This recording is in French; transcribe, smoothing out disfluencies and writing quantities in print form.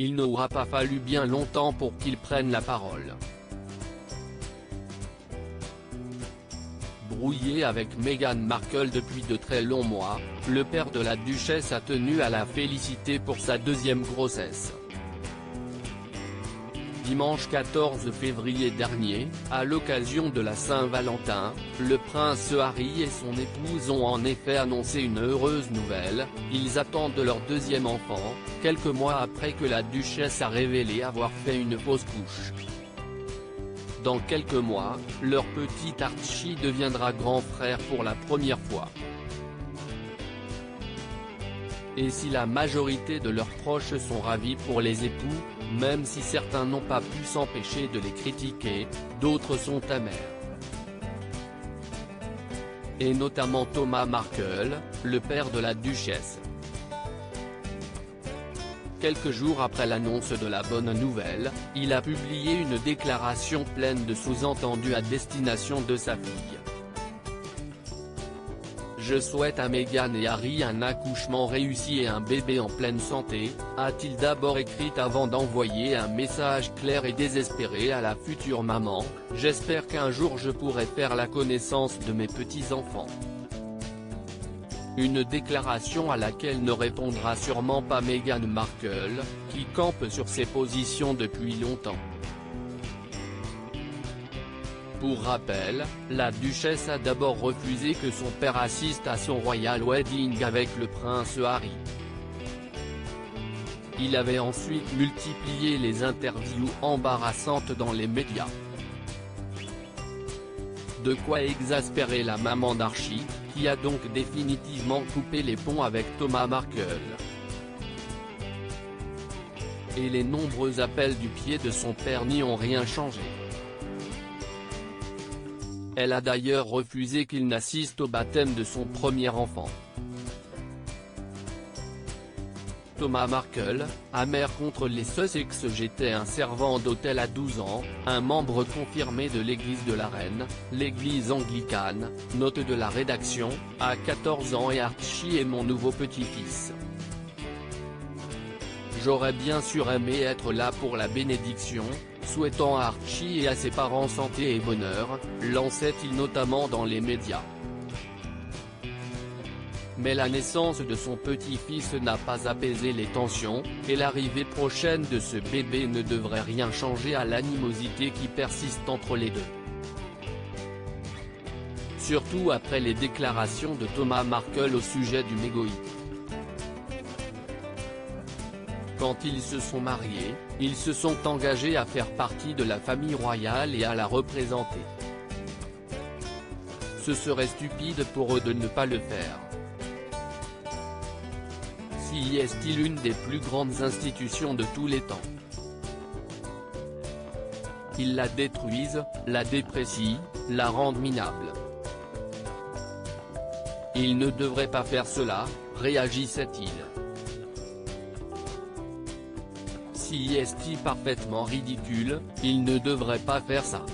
Il n'aura pas fallu bien longtemps pour qu'il prenne la parole. Brouillé avec Meghan Markle depuis de très longs mois, le père de la duchesse a tenu à la féliciter pour sa deuxième grossesse. Dimanche 14 février dernier, à l'occasion de la Saint-Valentin, le prince Harry et son épouse ont en effet annoncé une heureuse nouvelle: ils attendent leur deuxième enfant, quelques mois après que la duchesse a révélé avoir fait une fausse couche. Dans quelques mois, leur petit Archie deviendra grand frère pour la première fois. Et si la majorité de leurs proches sont ravis pour les époux, même si certains n'ont pas pu s'empêcher de les critiquer, d'autres sont amers. Et notamment Thomas Markle, le père de la duchesse. Quelques jours après l'annonce de la bonne nouvelle, il a publié une déclaration pleine de sous-entendus à destination de sa fille. « Je souhaite à Meghan et Harry un accouchement réussi et un bébé en pleine santé », a-t-il d'abord écrit avant d'envoyer un message clair et désespéré à la future maman: « J'espère qu'un jour je pourrai faire la connaissance de mes petits-enfants ». Une déclaration à laquelle ne répondra sûrement pas Meghan Markle, qui campe sur ses positions depuis longtemps. Pour rappel, la duchesse a d'abord refusé que son père assiste à son royal wedding avec le prince Harry. Il avait ensuite multiplié les interviews embarrassantes dans les médias. De quoi exaspérer la maman d'Archie, qui a donc définitivement coupé les ponts avec Thomas Markle. Et les nombreux appels du pied de son père n'y ont rien changé. Elle a d'ailleurs refusé qu'il n'assiste au baptême de son premier enfant. Thomas Markle, amer contre les Sussex. J'étais un servant d'hôtel à 12 ans, un membre confirmé de l'église de la reine, l'église anglicane, note de la rédaction, à 14 ans, et Archie est mon nouveau petit-fils. J'aurais bien sûr aimé être là pour la bénédiction, souhaitant à Archie et à ses parents santé et bonheur, lançait-il notamment dans les médias. Mais la naissance de son petit-fils n'a pas apaisé les tensions, et l'arrivée prochaine de ce bébé ne devrait rien changer à l'animosité qui persiste entre les deux. Surtout après les déclarations de Thomas Markle au sujet du mégoïde. Quand ils se sont mariés, ils se sont engagés à faire partie de la famille royale et à la représenter. Ce serait stupide pour eux de ne pas le faire. Si est-il une des plus grandes institutions de tous les temps. Ils la détruisent, la déprécient, la rendent minable. Ils ne devraient pas faire cela, réagissait-il. Si est parfaitement ridicule, ils ne devraient pas faire ça.